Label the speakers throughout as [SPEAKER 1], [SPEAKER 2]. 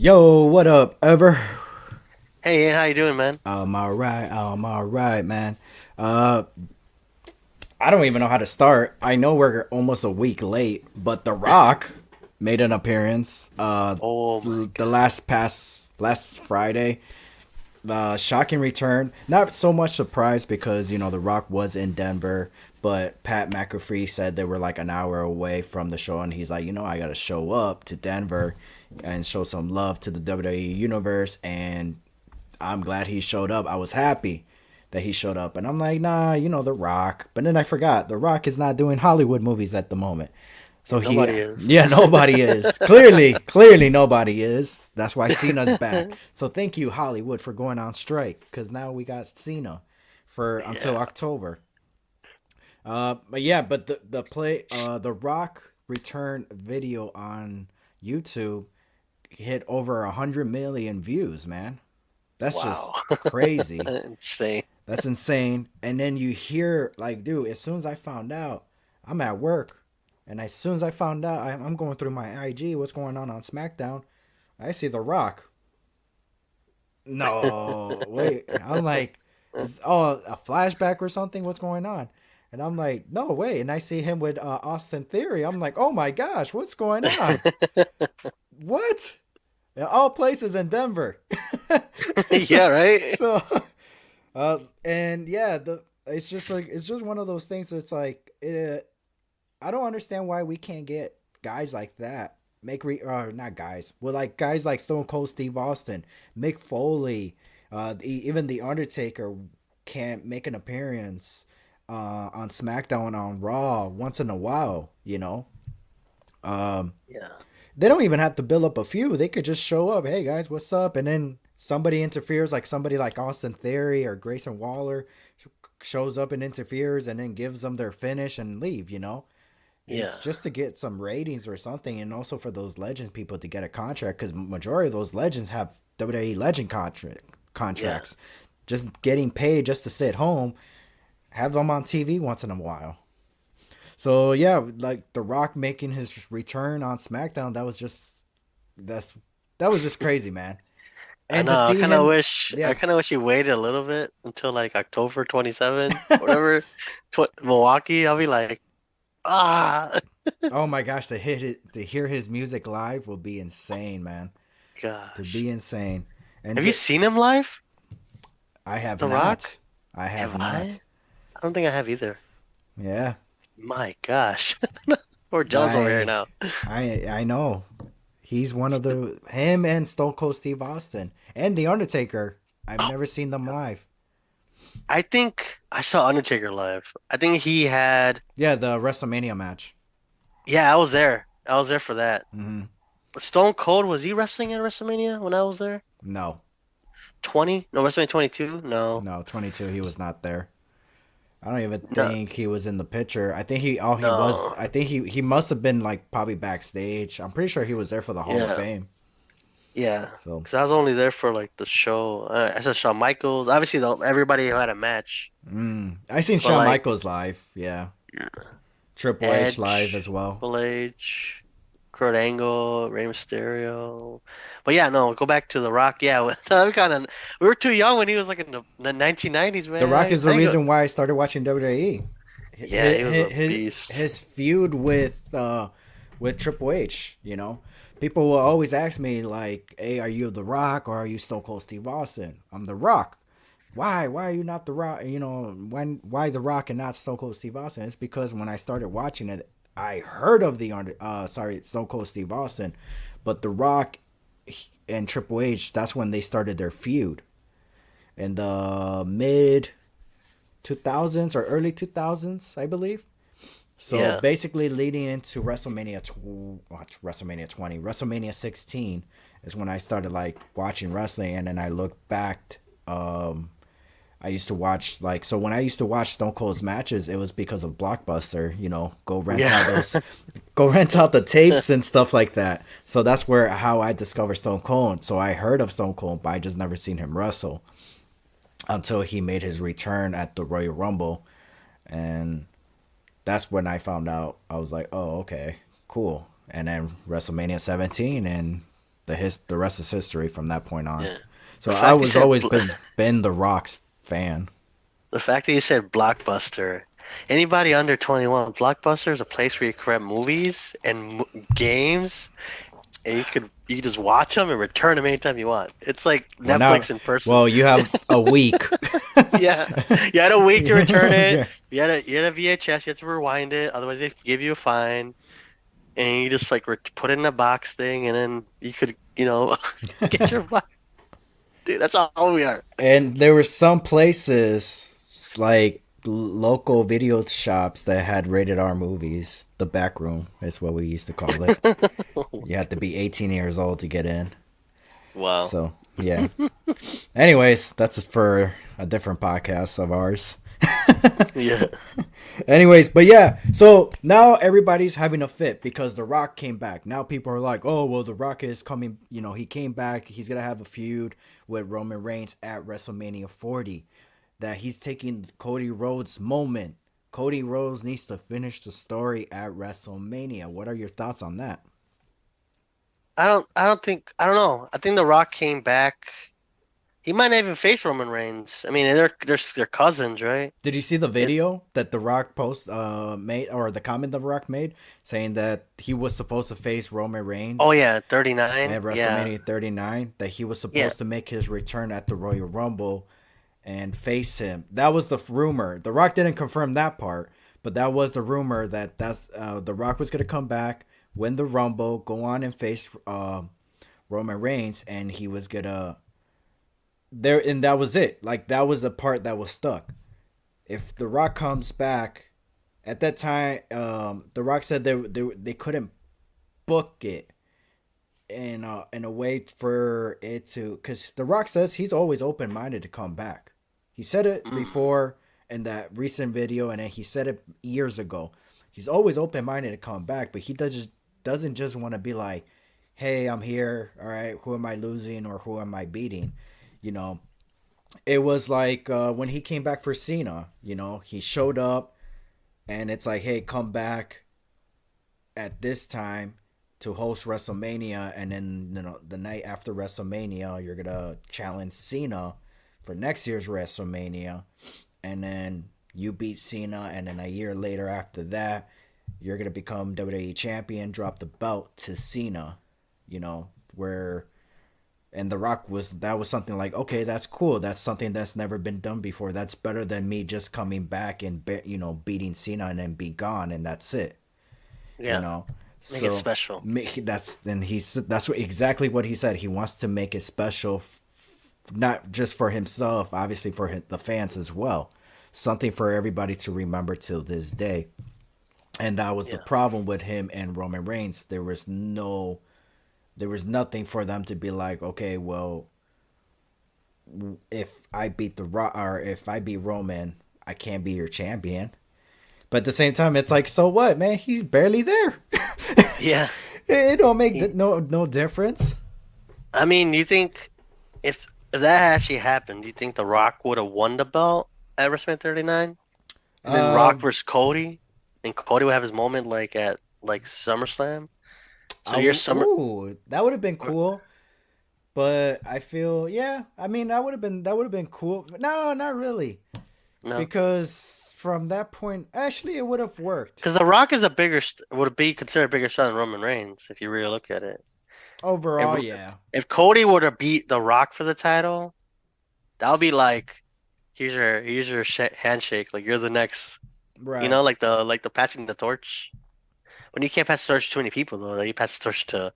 [SPEAKER 1] Yo, what up, Ever?
[SPEAKER 2] Hey, Ian, how you doing, man?
[SPEAKER 1] I'm alright, man. Uh, I don't even know how to start. I know we're almost a week late, but The Rock made an appearance.
[SPEAKER 2] Oh my
[SPEAKER 1] The
[SPEAKER 2] God.
[SPEAKER 1] last Friday. The shocking return. Not so much surprise because The Rock was in Denver, but Pat McAfee said they were like an hour away from the show, and he's like, I gotta show up to Denver and show some love to the WWE universe, and I'm glad he showed up. I was happy that he showed up. And I'm like, nah, The Rock. But then I forgot, The Rock is not doing Hollywood movies at the moment.
[SPEAKER 2] Yeah,
[SPEAKER 1] So
[SPEAKER 2] nobody is.
[SPEAKER 1] yeah, nobody is. Clearly nobody is. That's why Cena's back. So thank you, Hollywood, for going on strike, because now we got Cena for until
[SPEAKER 2] Yeah.
[SPEAKER 1] October. But the Rock return video on YouTube hit over 100 million views, man. That's
[SPEAKER 2] Wow.
[SPEAKER 1] just crazy.
[SPEAKER 2] Insane.
[SPEAKER 1] That's insane. And then you hear, like, dude, as soon as I found out, I'm at work. And as soon as I found out, I'm going through my IG, what's going on SmackDown. I see The Rock. No, wait. I'm like, a flashback or something? What's going on? And I'm like, no way. And I see him with Austin Theory. I'm like, oh my gosh, what's going on? What? All places in Denver. so,
[SPEAKER 2] Yeah, right?
[SPEAKER 1] so and yeah, it's just one of those things that's like I don't understand why we can't get guys like that. Not guys. Well, like guys like Stone Cold Steve Austin, Mick Foley, even the Undertaker can't make an appearance on SmackDown on Raw once in a while. Um
[SPEAKER 2] Yeah.
[SPEAKER 1] they don't even have to build up a feud. They could just show up. Hey guys, what's up? And then somebody interferes, like somebody like Austin Theory or Grayson Waller shows up and interferes, and then gives them their finish and leave. It's
[SPEAKER 2] Yeah.
[SPEAKER 1] just to get some ratings or something, and also for those legend people to get a contract, because majority of those legends have WWE legend
[SPEAKER 2] Yeah.
[SPEAKER 1] contracts. Just getting paid just to sit home, have them on TV once in a while. So yeah, like The Rock making his return on SmackDown, that's that was just crazy, man.
[SPEAKER 2] I
[SPEAKER 1] And to
[SPEAKER 2] know. I
[SPEAKER 1] see
[SPEAKER 2] kind of
[SPEAKER 1] him,
[SPEAKER 2] wish. I
[SPEAKER 1] yeah.
[SPEAKER 2] kind of wish he waited a little bit until like October 27, whatever, Milwaukee. I'll be like, ah,
[SPEAKER 1] Oh my gosh, to hear his music live will be insane, man. To
[SPEAKER 2] gosh.
[SPEAKER 1] be insane. And
[SPEAKER 2] Have you seen him live?
[SPEAKER 1] I have
[SPEAKER 2] The Rock?
[SPEAKER 1] not. I have
[SPEAKER 2] Have I?
[SPEAKER 1] not.
[SPEAKER 2] I don't think I have either.
[SPEAKER 1] Yeah.
[SPEAKER 2] My gosh. We're jealous over here
[SPEAKER 1] I
[SPEAKER 2] now.
[SPEAKER 1] I know. He's one of the him and Stone Cold Steve Austin and The Undertaker. I've
[SPEAKER 2] Oh,
[SPEAKER 1] never seen them live.
[SPEAKER 2] I think I saw Undertaker live. I think he had,
[SPEAKER 1] Yeah, the WrestleMania match.
[SPEAKER 2] yeah, I was there. I was there for that.
[SPEAKER 1] Hmm.
[SPEAKER 2] Stone Cold, was he wrestling at WrestleMania when I was there?
[SPEAKER 1] No.
[SPEAKER 2] 20? No, WrestleMania 22? No.
[SPEAKER 1] No, 22 he was not there. I don't even
[SPEAKER 2] No.
[SPEAKER 1] think he was in the picture. I think he all he was
[SPEAKER 2] No.
[SPEAKER 1] I think he must have been like probably backstage. I'm pretty sure he was there for the Hall of
[SPEAKER 2] Yeah.
[SPEAKER 1] Fame.
[SPEAKER 2] Yeah.
[SPEAKER 1] So,
[SPEAKER 2] Because I was only there for like the show. I saw Shawn Michaels. Obviously, everybody who had a match.
[SPEAKER 1] I seen
[SPEAKER 2] But
[SPEAKER 1] Shawn
[SPEAKER 2] like
[SPEAKER 1] Michaels live. Yeah.
[SPEAKER 2] yeah.
[SPEAKER 1] Triple H live
[SPEAKER 2] Edge,
[SPEAKER 1] as well.
[SPEAKER 2] Triple H, Kurt Angle, Rey Mysterio. But yeah, no, go back to The Rock. Yeah, we were too young when he was like in the 1990s,
[SPEAKER 1] The
[SPEAKER 2] man.
[SPEAKER 1] Rock is the
[SPEAKER 2] I didn't go.
[SPEAKER 1] reason why I started watching WWE.
[SPEAKER 2] Yeah, he was a
[SPEAKER 1] His
[SPEAKER 2] beast.
[SPEAKER 1] his feud with Triple H. People will always ask me like, "Hey, are you The Rock or are you Stone Cold Steve Austin?" I'm The Rock. Why? Why are you not The Rock? Why The Rock and not Stone Cold Steve Austin? It's because when I started watching it, I heard of Stone Cold Steve Austin, but The Rock and Triple H. That's when they started their feud in the mid 2000s or early 2000s, I believe. So
[SPEAKER 2] Yeah.
[SPEAKER 1] basically, leading into WrestleMania 20, WrestleMania 16 is when I started like watching wrestling, and then I looked back. Um, I used to watch when I used to watch Stone Cold's matches, it was because of Blockbuster.
[SPEAKER 2] Yeah.
[SPEAKER 1] Go rent out the tapes and stuff like that. So that's where how I discovered Stone Cold. So I heard of Stone Cold, but I just never seen him wrestle until he made his return at the Royal Rumble, and that's when I found out. I was like, oh, okay, cool. And then WrestleMania 17, and The rest is history from that point on.
[SPEAKER 2] Yeah.
[SPEAKER 1] So
[SPEAKER 2] The
[SPEAKER 1] I
[SPEAKER 2] fact you
[SPEAKER 1] was
[SPEAKER 2] said
[SPEAKER 1] always been the Rock's fan.
[SPEAKER 2] the fact that you said Blockbuster. Anybody under 21, Blockbuster is a place where you can rent movies and games, and you could just watch them and return them anytime you want. It's like
[SPEAKER 1] Well now,
[SPEAKER 2] Netflix in person.
[SPEAKER 1] well you have a week.
[SPEAKER 2] Yeah, you had a week to return it.
[SPEAKER 1] Yeah.
[SPEAKER 2] You had a VHS. You had to rewind it, otherwise they give you a fine. And you just like put it in a box thing, and then you could get your box. Dude, that's all we are.
[SPEAKER 1] And there were some places like local video shops that had rated R movies. The back room is what we used to call it. You had to be 18 years old to get in.
[SPEAKER 2] Wow.
[SPEAKER 1] So yeah. Anyways, that's for a different podcast of ours.
[SPEAKER 2] Yeah.
[SPEAKER 1] Anyways, but yeah, so now everybody's having a fit because The Rock came back. Now people are like, oh, well, The Rock is coming. He came back. He's going to have a feud with Roman Reigns at WrestleMania 40. That he's taking Cody Rhodes' moment. Cody Rhodes needs to finish the story at WrestleMania. What are your thoughts on that?
[SPEAKER 2] I don't know. I think The Rock came back. He might not even face Roman Reigns. I mean, they're cousins, right?
[SPEAKER 1] Did you see the
[SPEAKER 2] It,
[SPEAKER 1] video that The Rock made, or the comment The Rock made, saying that he was supposed to face Roman
[SPEAKER 2] oh
[SPEAKER 1] Reigns
[SPEAKER 2] yeah, 39.
[SPEAKER 1] at
[SPEAKER 2] Yeah.
[SPEAKER 1] WrestleMania 39, that he was
[SPEAKER 2] Yeah.
[SPEAKER 1] supposed to make his return at the Royal Rumble and face him. That was the rumor. The Rock didn't confirm that part, but that was the rumor that The Rock was gonna come back, win the Rumble, go on and face Roman Reigns, and he was gonna there, and that was it. Like that was the part that was stuck. If The Rock comes back at that time, The Rock said they couldn't book it in a way for it to, because The Rock says he's always open minded to come back. He said it
[SPEAKER 2] Mm,
[SPEAKER 1] before in that recent video, and then he said it years ago. He's always open minded to come back, but he doesn't just want to be like, "Hey, I'm here. All right, who am I losing or who am I beating?" You know, it was like when he came back for Cena. He showed up, and it's like, "Hey, come back at this time to host WrestleMania, and then the night after WrestleMania, you're gonna challenge Cena for next year's WrestleMania, and then you beat Cena, and then a year later after that, you're gonna become WWE champion, drop the belt to Cena, where." And The Rock that was something like, okay, that's cool. That's something that's never been done before. That's better than me just coming back and beating Cena and then be gone and that's it you
[SPEAKER 2] yeah.
[SPEAKER 1] know.
[SPEAKER 2] Make it
[SPEAKER 1] So
[SPEAKER 2] special.
[SPEAKER 1] that's exactly what he said. He wants to make it special, not just for himself, obviously for the fans as well. Something for everybody to remember till this day. And that was the
[SPEAKER 2] Yeah.
[SPEAKER 1] problem with him and Roman Reigns. There was nothing for them to be like, okay, well, if I beat the Rock or if I beat Roman, I can't be your champion. But at the same time, it's like, so what, man? He's barely there.
[SPEAKER 2] Yeah.
[SPEAKER 1] It don't make
[SPEAKER 2] He,
[SPEAKER 1] no difference.
[SPEAKER 2] I mean, you think if that actually happened, do you think The Rock would have won the belt at WrestleMania 39? And then Rock
[SPEAKER 1] Um,
[SPEAKER 2] versus Cody, and Cody would have his moment like at like SummerSlam. So your summer,
[SPEAKER 1] ooh, that would have been cool. But I feel, yeah. I mean, that would have been cool. No, not really,
[SPEAKER 2] no,
[SPEAKER 1] because from that point, actually, it would have worked
[SPEAKER 2] because The Rock is a would be considered a bigger star than Roman Reigns if you really look at it. If
[SPEAKER 1] overall. Yeah,
[SPEAKER 2] if Cody were to beat The Rock for the title, that would be like here's your handshake, like you're the next,
[SPEAKER 1] right.
[SPEAKER 2] like the passing the torch. When you can't pass the torch to too many people though, like you pass the torch to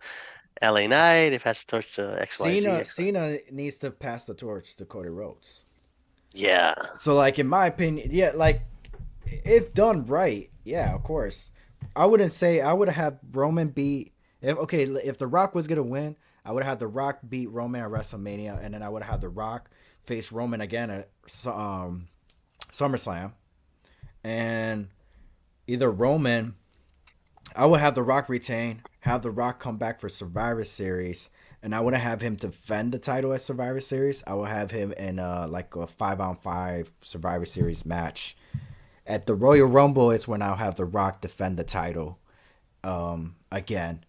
[SPEAKER 2] LA Knight, you pass the torch to XYZ, XY.
[SPEAKER 1] Cena needs to pass the torch to Cody Rhodes.
[SPEAKER 2] Yeah,
[SPEAKER 1] So, like in my opinion, yeah, like if done right, yeah, of course. I wouldn't say I would have Roman beat. If The Rock was gonna win, I would have The Rock beat Roman at WrestleMania, and then I would have The Rock face Roman again at SummerSlam, and either Roman. I would have The Rock retain, have The Rock come back for Survivor Series, and I wouldn't have him defend the title at Survivor Series. I would have him in like a 5-on-5 Survivor Series match. At the Royal Rumble, it's when I'll have The Rock defend the title again,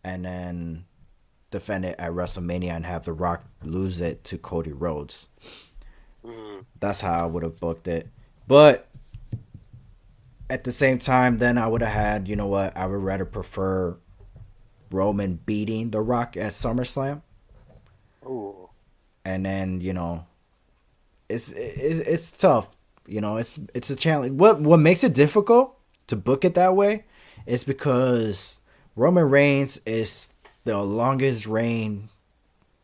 [SPEAKER 1] and then defend it at WrestleMania and have The Rock lose it to Cody Rhodes.
[SPEAKER 2] Mm,
[SPEAKER 1] That's how I would have booked it. But at the same time, then I would have had, you know what, I would rather prefer Roman beating The Rock at SummerSlam.
[SPEAKER 2] ooh.
[SPEAKER 1] And then, it's tough. It's a challenge. What makes it difficult to book it that way is because Roman Reigns is the longest reign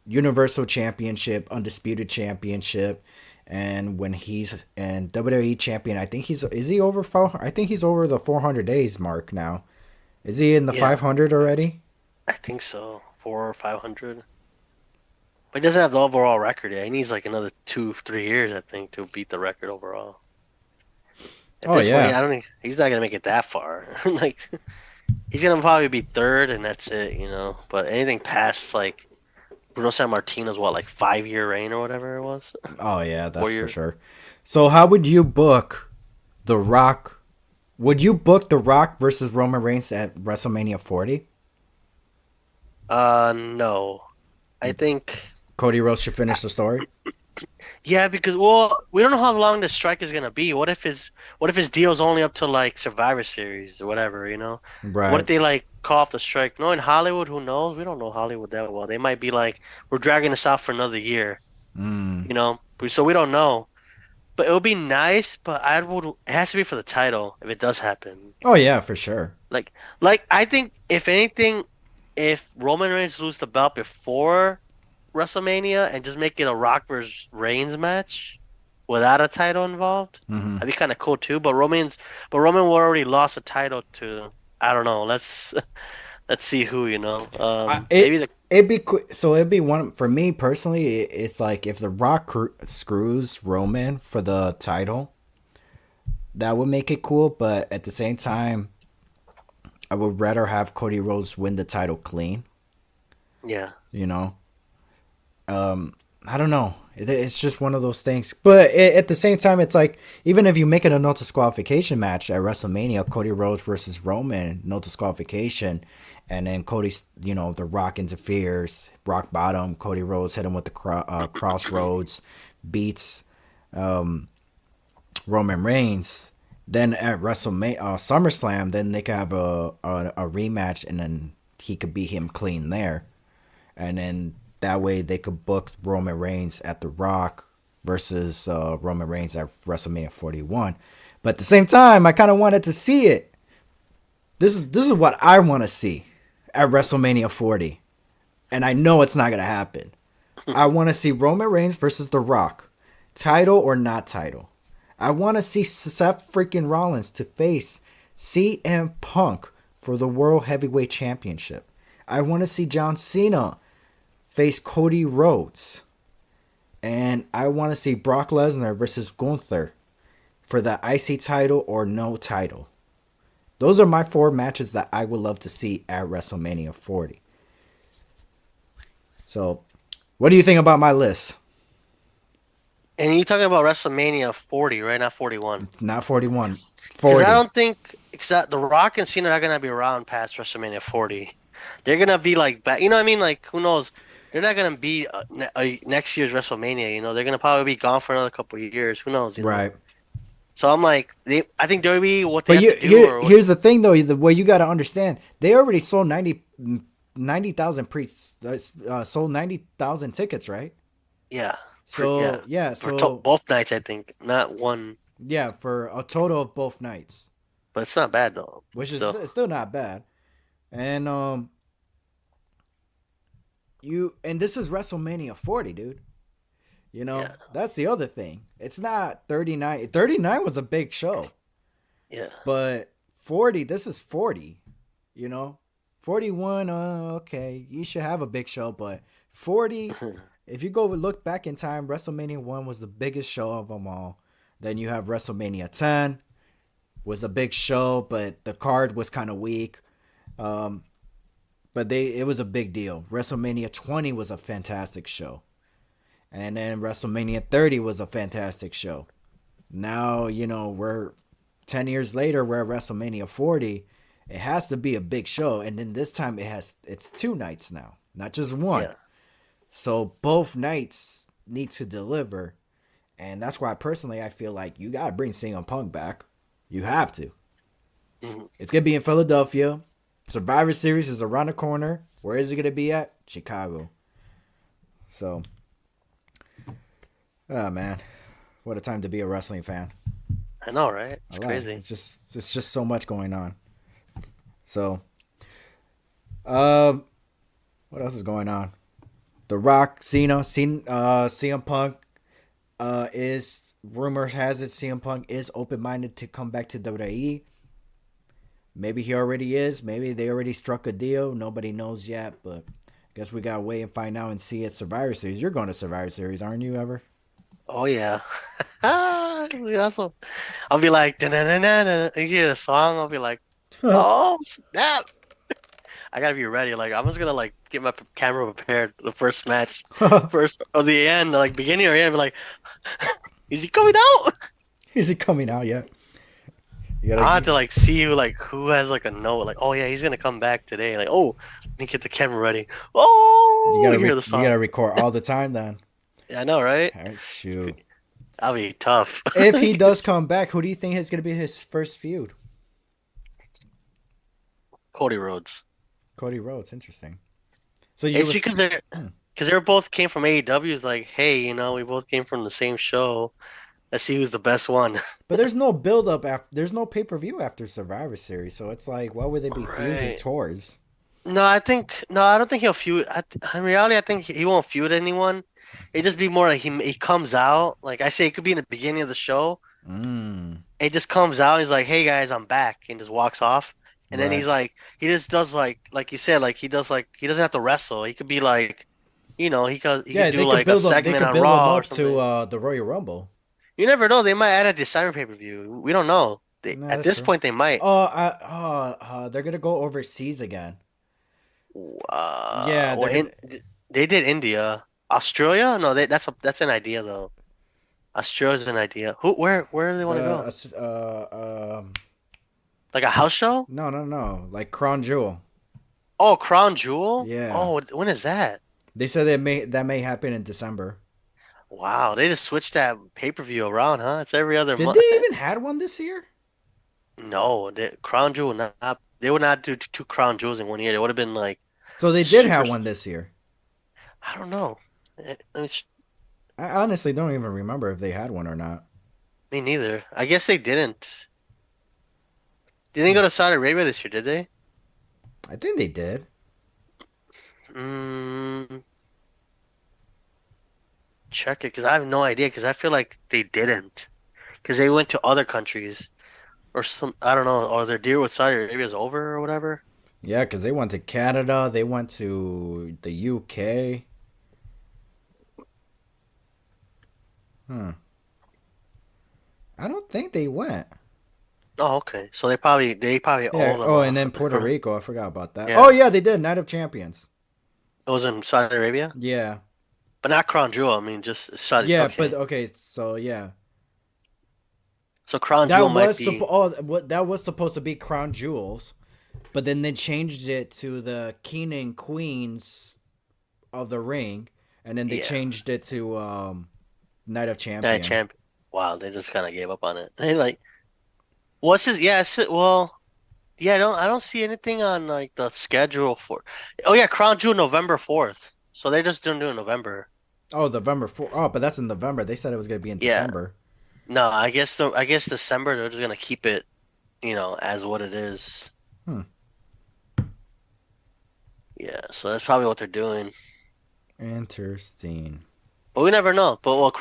[SPEAKER 1] Universal Championship, Undisputed Championship, and when he's and WWE Champion, I think he's is he over 4? I think he's over the 400 days mark now. Is he in the
[SPEAKER 2] Yeah,
[SPEAKER 1] 500 already?
[SPEAKER 2] I think so. 4 or 500. But he doesn't have the overall record yet. He needs like another 2, 3 years, I think, to beat the record overall. At
[SPEAKER 1] Oh
[SPEAKER 2] this point,
[SPEAKER 1] yeah.
[SPEAKER 2] I don't think he's not gonna make it that far. Like he's gonna probably be third, and that's it, But anything past like Bruno San Martino's what, like 5 year reign or whatever it was,
[SPEAKER 1] Oh yeah,
[SPEAKER 2] four
[SPEAKER 1] that's for
[SPEAKER 2] year.
[SPEAKER 1] sure. So how would you book The Rock? Would you book The Rock versus Roman Reigns at WrestleMania 40?
[SPEAKER 2] No, I think.
[SPEAKER 1] Cody Rhodes should finish the story.
[SPEAKER 2] Yeah, because well, we don't know how long the strike is gonna be. What if his deal's only up to like Survivor Series or whatever? What if
[SPEAKER 1] Right.
[SPEAKER 2] they like call off the strike? No, in Hollywood, who knows? We don't know Hollywood that well. They might be like, we're dragging this out for another year,
[SPEAKER 1] Mm.
[SPEAKER 2] you know? So we don't know. But it would be nice, but it has to be for the title if it does happen.
[SPEAKER 1] Oh yeah, for sure.
[SPEAKER 2] Like like I think if anything, if Roman Reigns lose the belt before WrestleMania and just make it a Rock versus Reigns match without a title involved,
[SPEAKER 1] Hmm.
[SPEAKER 2] that'd be kind of cool too. But Roman already lost a title to, I don't know. Let's see who,
[SPEAKER 1] I,
[SPEAKER 2] maybe
[SPEAKER 1] it it'd be so it'd be one for me personally. It's like if The Rock screws Roman for the title, that would make it cool. But at the same time, I would rather have Cody Rhodes win the title clean.
[SPEAKER 2] yeah.
[SPEAKER 1] You know, I don't know. It's just one of those things. But at the same time, it's like even if you make it a no disqualification match at WrestleMania, Cody Rhodes versus Roman, no disqualification, and then Cody's, The Rock interferes, rock bottom. Cody Rhodes hit him with the crossroads, beats Roman Reigns. Then at WrestleMania, SummerSlam, then they could have a rematch, and then he could beat him clean there, and then that way they could book Roman Reigns at The Rock versus Roman Reigns at WrestleMania 41. But at the same time, I kind of wanted to see it. This is what I want to see at WrestleMania 40, and I know it's not gonna happen. I want to see Roman Reigns versus The Rock, title or not title. I want to see Seth freaking Rollins to face CM Punk for the World Heavyweight Championship. I want to see John Cena face Cody Rhodes. And I want to see Brock Lesnar versus Gunther for the IC title or no title. Those are my 4 matches that I would love to see at WrestleMania 40. So, what do you think about my list?
[SPEAKER 2] And you're talking about WrestleMania 40, right? Not 41.
[SPEAKER 1] Not 41,
[SPEAKER 2] Because I
[SPEAKER 1] 40.
[SPEAKER 2] don't think, because The Rock and Cena are gonna be around past WrestleMania 40. They're gonna be like back. You know what I mean? Like who knows? They're not gonna be next year's WrestleMania. They're gonna probably be gone for another couple of years. Who knows?
[SPEAKER 1] Right.
[SPEAKER 2] So I'm like, I think WWE, what they
[SPEAKER 1] But
[SPEAKER 2] have to do,
[SPEAKER 1] here
[SPEAKER 2] or what?
[SPEAKER 1] here's the thing though, the way you got to understand. They already sold 90,000 sold 90,000 tickets, right?
[SPEAKER 2] Yeah,
[SPEAKER 1] So,
[SPEAKER 2] yeah,
[SPEAKER 1] yeah,
[SPEAKER 2] for
[SPEAKER 1] so
[SPEAKER 2] both nights, I think, not one,
[SPEAKER 1] yeah, for a total of both nights,
[SPEAKER 2] but it's not bad though.
[SPEAKER 1] which is
[SPEAKER 2] Still,
[SPEAKER 1] still not bad. And this is WrestleMania 40, dude.
[SPEAKER 2] yeah,
[SPEAKER 1] That's the other thing. It's not 39. 39 was a big show,
[SPEAKER 2] yeah.
[SPEAKER 1] but 40, this is 40, you know? 41, okay, you should have a big show, but 40, if you go look back in time, WrestleMania 1 was the biggest show of them all. Then you have WrestleMania 10 was a big show, but the card was kind of weak. Um, but it was a big deal. WrestleMania 20 was a fantastic show. And then WrestleMania 30 was a fantastic show. Now, we're 10 years later, we're at WrestleMania 40. It has to be a big show. And then this time it's 2 nights now. not just one.
[SPEAKER 2] Yeah.
[SPEAKER 1] So both nights need to deliver, and that's why personally I feel like you gotta bring CM Punk back. You have to.
[SPEAKER 2] Mhm.
[SPEAKER 1] It's gonna be in Philadelphia. Survivor Series is around the corner. Where is it gonna be at? Chicago. So, oh man, what a time to be a wrestling fan.
[SPEAKER 2] I know, right?
[SPEAKER 1] I
[SPEAKER 2] It's
[SPEAKER 1] like
[SPEAKER 2] crazy.
[SPEAKER 1] it's just so much going on. So, um, what else is going on? The Rock, CM Punk is rumors has it CM Punk is open minded to come back to WWE. Maybe he already is. Maybe they already struck a deal. Nobody knows yet, but I guess we gotta wait and find out and see at Survivor Series. You're going to Survivor Series, aren't you? Ever?
[SPEAKER 2] Oh yeah. We also, I'll be like, da-na-na-na-na. You hear the song, I'll be like, oh snap! I gotta be ready. Like I'm just gonna like get my camera prepared. The first match, first or the end, like beginning or end. Be like, is he coming out?
[SPEAKER 1] Is he coming out yet? You
[SPEAKER 2] I have
[SPEAKER 1] gotta
[SPEAKER 2] to like see who has like a note. Like, oh yeah, he's gonna come back today. Like, oh, let me get the camera ready. Oh, you hear the
[SPEAKER 1] you
[SPEAKER 2] song?
[SPEAKER 1] gotta record all the time then.
[SPEAKER 2] Yeah, I know, right?
[SPEAKER 1] All right, shoot.
[SPEAKER 2] That'll be tough.
[SPEAKER 1] If he does come back, who do you think is gonna be his first feud?
[SPEAKER 2] Cody Rhodes.
[SPEAKER 1] Cody Rhodes. Interesting. So you
[SPEAKER 2] It's
[SPEAKER 1] was
[SPEAKER 2] because they're
[SPEAKER 1] hmm.
[SPEAKER 2] because they both came from AEW. It's like, hey, we both came from the same show. Let's see who's the best one.
[SPEAKER 1] But there's no build up after. There's no pay per view after Survivor Series, so it's like, what would they be fusing
[SPEAKER 2] Right.
[SPEAKER 1] towards?
[SPEAKER 2] No, I don't think he'll feud. In reality, I think he won't feud anyone. It'd just be more like he comes out. Like I say, it could be in the beginning of the show.
[SPEAKER 1] Mm,
[SPEAKER 2] It just comes out. He's like, "Hey guys, I'm back," and just walks off. And then
[SPEAKER 1] right.
[SPEAKER 2] he's like, he just does like you said, like he does like he doesn't have to wrestle. He could be like, he could
[SPEAKER 1] Yeah,
[SPEAKER 2] do like a
[SPEAKER 1] They
[SPEAKER 2] segment
[SPEAKER 1] could
[SPEAKER 2] on
[SPEAKER 1] build him
[SPEAKER 2] Raw or
[SPEAKER 1] up to
[SPEAKER 2] something.
[SPEAKER 1] the Royal Rumble.
[SPEAKER 2] You never know. They might add a December pay-per-view. We don't know.
[SPEAKER 1] No,
[SPEAKER 2] At
[SPEAKER 1] that's
[SPEAKER 2] this
[SPEAKER 1] true.
[SPEAKER 2] point, they might.
[SPEAKER 1] They're gonna go overseas again.
[SPEAKER 2] Uh,
[SPEAKER 1] Yeah,
[SPEAKER 2] well,
[SPEAKER 1] they're gonna.
[SPEAKER 2] in, they did India, Australia. No, that's an idea though. Australia's an idea. Where do they want to go?
[SPEAKER 1] The
[SPEAKER 2] Like a house show?
[SPEAKER 1] no, no, no, like Crown Jewel.
[SPEAKER 2] Oh, Crown Jewel.
[SPEAKER 1] Yeah,
[SPEAKER 2] Oh, when is that?
[SPEAKER 1] they said that may happen in December.
[SPEAKER 2] Wow, they just switched that pay-per-view around, huh? It's every other
[SPEAKER 1] Did
[SPEAKER 2] month.
[SPEAKER 1] they even had one this year?
[SPEAKER 2] No, Crown Jewel not. They would not do two Crown Jewels in one year. They would have been like
[SPEAKER 1] So they did
[SPEAKER 2] super.
[SPEAKER 1] have one this year.
[SPEAKER 2] I don't know.
[SPEAKER 1] I honestly don't even remember if they had one or not.
[SPEAKER 2] Me neither. I guess they didn't. Didn't they
[SPEAKER 1] Hmm.
[SPEAKER 2] go to Saudi Arabia this year, did they?
[SPEAKER 1] I think they did.
[SPEAKER 2] Mm, check it because I have no idea because I feel like they didn't because they went to other countries or some I don't know or their deal with Saudi Arabia is over or whatever.
[SPEAKER 1] Yeah, because they went to Canada. They went to the UK. Hmm. I don't think they went.
[SPEAKER 2] Oh, okay. So they probably
[SPEAKER 1] Yeah.
[SPEAKER 2] owe them
[SPEAKER 1] Oh, and then
[SPEAKER 2] a
[SPEAKER 1] Puerto
[SPEAKER 2] crown.
[SPEAKER 1] Rico. I forgot about that. Oh
[SPEAKER 2] Yeah,
[SPEAKER 1] yeah, they did. Night of Champions.
[SPEAKER 2] it was in Saudi Arabia,
[SPEAKER 1] Yeah.
[SPEAKER 2] but not Crown Jewel. I mean, just Saudi.
[SPEAKER 1] Yeah, but
[SPEAKER 2] Okay,
[SPEAKER 1] okay. So yeah,
[SPEAKER 2] so Crown Jewel might be.
[SPEAKER 1] that was supposed to be Crown Jewels, but then they changed it to the King and Queens of the Ring, and then they
[SPEAKER 2] Yeah,
[SPEAKER 1] changed it to Night of
[SPEAKER 2] that
[SPEAKER 1] Champion.
[SPEAKER 2] champ. Wow, they just kind of gave up on it. They like what's his? Yeah, well, yeah. I don't see anything on like the schedule for. Oh yeah, Crown Jewel November 4th. So they're just doing it in November.
[SPEAKER 1] Oh, November 4th. Oh, but that's in November. They said it was gonna be in
[SPEAKER 2] Yeah.
[SPEAKER 1] December.
[SPEAKER 2] No, I guess December they're just gonna keep it, as what it is.
[SPEAKER 1] Hmm.
[SPEAKER 2] Yeah, so that's probably what they're doing.
[SPEAKER 1] Interesting.
[SPEAKER 2] But we never know. But well,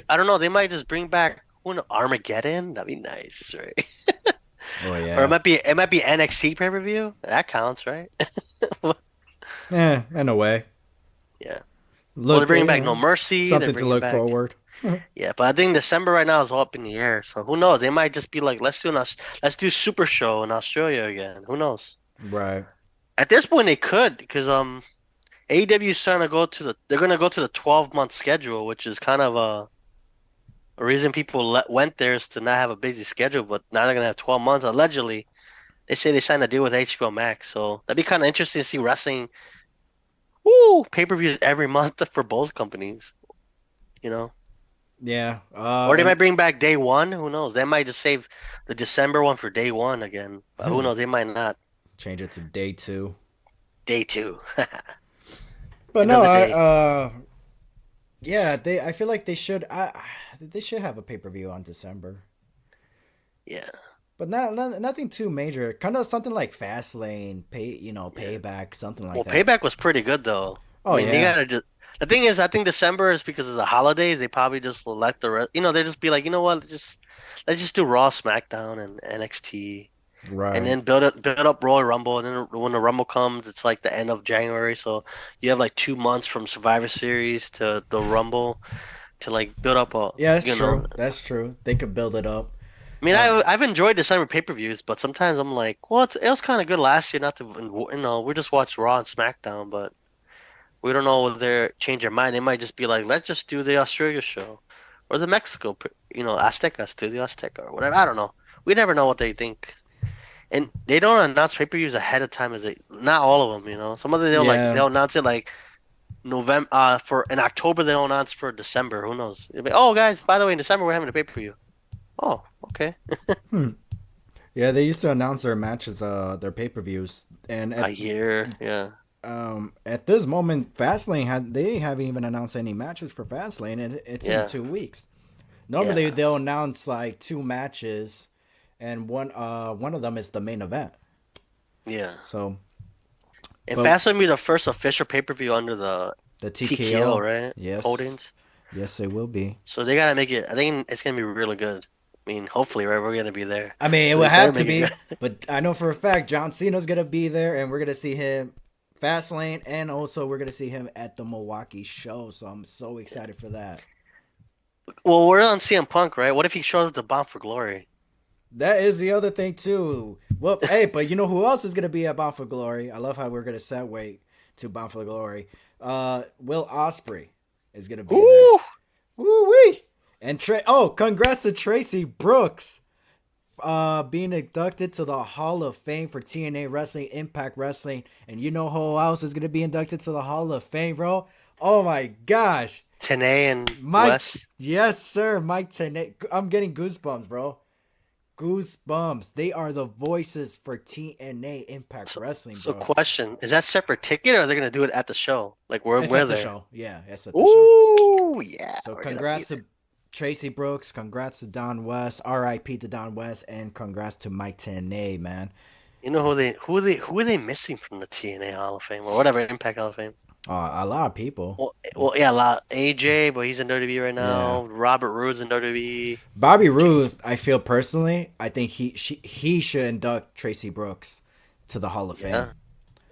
[SPEAKER 2] I don't know. They might just bring back Armageddon. That'd be nice, right?
[SPEAKER 1] Oh
[SPEAKER 2] Or it
[SPEAKER 1] yeah.
[SPEAKER 2] might be it might be NXT pay-per-view. That counts, right?
[SPEAKER 1] In a way.
[SPEAKER 2] Yeah. Well, they're
[SPEAKER 1] Look,
[SPEAKER 2] bringing back No Mercy. They're
[SPEAKER 1] something to
[SPEAKER 2] bringing
[SPEAKER 1] look
[SPEAKER 2] back.
[SPEAKER 1] forward.
[SPEAKER 2] Yeah, but I think December right now is all up in the air. So who knows? They might just be like, let's do Super Show in Australia again. Who knows?
[SPEAKER 1] Right.
[SPEAKER 2] At this point, they could because AEW is trying to they're gonna go to the 12-month schedule, which is kind of a reason people went there is to not have a busy schedule, but now they're gonna have 12 months. Allegedly, they say they signed a deal with HBO Max, so that'd be kind of interesting to see wrestling Woo! Pay-per-views every month for both companies, you know.
[SPEAKER 1] Yeah.
[SPEAKER 2] Or they might
[SPEAKER 1] And
[SPEAKER 2] bring back day one. Who knows? They might just save the December one for day one again. But who knows? They might not.
[SPEAKER 1] change it to day two.
[SPEAKER 2] Day two.
[SPEAKER 1] But no,
[SPEAKER 2] Another day.
[SPEAKER 1] yeah, I feel like they should have a pay per view on December,
[SPEAKER 2] Yeah.
[SPEAKER 1] but nothing too major. Kind of something like Fastlane,
[SPEAKER 2] Yeah.
[SPEAKER 1] Payback, something like
[SPEAKER 2] Well,
[SPEAKER 1] that.
[SPEAKER 2] Payback was pretty good though. I
[SPEAKER 1] Oh
[SPEAKER 2] mean, they
[SPEAKER 1] yeah,
[SPEAKER 2] gotta just. The thing is, I think December is because of the holidays. They probably just let the rest. They just be like, you know what? Let's just do Raw, SmackDown, and NXT, and
[SPEAKER 1] right.
[SPEAKER 2] then build up Royal Rumble, and then when the Rumble comes, it's like the end of January, so you have like 2 months from Survivor Series to the Rumble to like build up a.
[SPEAKER 1] Yeah, that's
[SPEAKER 2] You know,
[SPEAKER 1] true. That's true. They could build it up.
[SPEAKER 2] I mean,
[SPEAKER 1] Uh,
[SPEAKER 2] I've enjoyed December pay-per-views, but sometimes I'm like, well, it was kind of good last year. Not to, we just watched Raw and SmackDown, but we don't know whether they change their mind. They might just be like, let's just do the Australia show or the Mexico, Aztecas do the Azteca or whatever. I don't know. We never know what they think. And they don't announce pay-per-views ahead of time as not all of them, you know. Some of them
[SPEAKER 1] yeah.
[SPEAKER 2] they'll announce it like November for in October they'll announce for December. Who knows? They'll be, oh guys, by the way, in December we're having a pay-per-view. Oh, okay.
[SPEAKER 1] Hmm. Yeah, they used to announce their matches, their pay per views, and
[SPEAKER 2] A year, yeah.
[SPEAKER 1] at this moment, Fastlane they haven't even announced any matches for Fastlane, and it's in
[SPEAKER 2] Yeah.
[SPEAKER 1] 2 weeks. Normally,
[SPEAKER 2] Yeah.
[SPEAKER 1] they'll announce like two matches, and one of them is the main event.
[SPEAKER 2] Yeah.
[SPEAKER 1] So,
[SPEAKER 2] And
[SPEAKER 1] but
[SPEAKER 2] Fast will be the first official pay-per-view under the
[SPEAKER 1] the
[SPEAKER 2] TKO,
[SPEAKER 1] TKO,
[SPEAKER 2] right?
[SPEAKER 1] yes,
[SPEAKER 2] Holdings.
[SPEAKER 1] yes, it will be.
[SPEAKER 2] So they gotta make it. I think it's gonna be really good. I mean, hopefully, right? We're gonna be there,
[SPEAKER 1] I mean, it
[SPEAKER 2] so
[SPEAKER 1] will
[SPEAKER 2] they better
[SPEAKER 1] have to
[SPEAKER 2] make it good.
[SPEAKER 1] be, but I know for a fact John Cena's gonna be there, and we're gonna see him Fastlane, and also we're gonna see him at the Milwaukee show. So I'm so excited for that.
[SPEAKER 2] Well, we're on CM Punk, right? What if he shows up to Bound for Glory?
[SPEAKER 1] That is the other thing too. Well, hey, but you know who else is gonna be at Bound for Glory? I love how we're gonna segue to Bound for Glory. Will Osprey is gonna be there.
[SPEAKER 2] Ooh,
[SPEAKER 1] Woo wee! And congrats to Tracy Brooks, being inducted to the Hall of Fame for TNA Wrestling, Impact Wrestling, and you know who else is gonna be inducted to the Hall of Fame, bro? Oh my gosh,
[SPEAKER 2] Tenay and
[SPEAKER 1] Mike!
[SPEAKER 2] West.
[SPEAKER 1] Yes, sir, Mike Tenay. I'm getting goosebumps, bro. Goosebumps. They are the voices for TNA Impact
[SPEAKER 2] So,
[SPEAKER 1] Wrestling,
[SPEAKER 2] so
[SPEAKER 1] bro.
[SPEAKER 2] question: Is that separate ticket, or are they gonna do it at the show? Like we're
[SPEAKER 1] It's
[SPEAKER 2] we're
[SPEAKER 1] at the
[SPEAKER 2] there.
[SPEAKER 1] show. Yeah, it's at the show.
[SPEAKER 2] Ooh, yeah,
[SPEAKER 1] So
[SPEAKER 2] we're gonna be
[SPEAKER 1] congrats
[SPEAKER 2] there.
[SPEAKER 1] to Tracy Brooks. Congrats to Don West. R.I.P. to Don West. And congrats to Mike Tenay, man.
[SPEAKER 2] You know who are they missing from the TNA Hall of Fame or whatever Impact Hall of Fame?
[SPEAKER 1] A lot of people.
[SPEAKER 2] Well, yeah, a lot. AJ, but he's in WWE right
[SPEAKER 1] Yeah.
[SPEAKER 2] now. Robert Roode's in WWE.
[SPEAKER 1] Bobby Roode, I feel personally, I think he should induct Tracy Brooks to the Hall of Fame.
[SPEAKER 2] Yeah.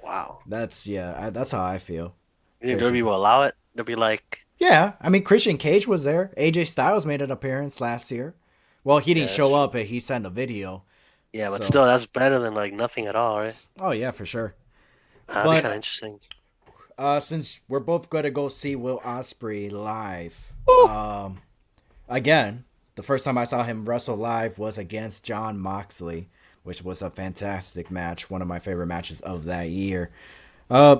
[SPEAKER 2] Wow.
[SPEAKER 1] That's how I feel.
[SPEAKER 2] You think
[SPEAKER 1] Tracy
[SPEAKER 2] WWE
[SPEAKER 1] Brooks.
[SPEAKER 2] will allow it? They'll be like,
[SPEAKER 1] Yeah, I mean Christian Cage was there. AJ Styles made an appearance last year. Well, he didn't
[SPEAKER 2] yeah, that's
[SPEAKER 1] show
[SPEAKER 2] true.
[SPEAKER 1] up, but he sent a video.
[SPEAKER 2] Yeah, but
[SPEAKER 1] So,
[SPEAKER 2] still, that's better than like nothing at all, right?
[SPEAKER 1] oh yeah, for sure.
[SPEAKER 2] That'd be kind of
[SPEAKER 1] But
[SPEAKER 2] interesting.
[SPEAKER 1] since we're both gonna go see Will Ospreay live,
[SPEAKER 2] Woo!
[SPEAKER 1] again, the first time I saw him wrestle live was against John Moxley, which was a fantastic match, one of my favorite matches of that year. Uh,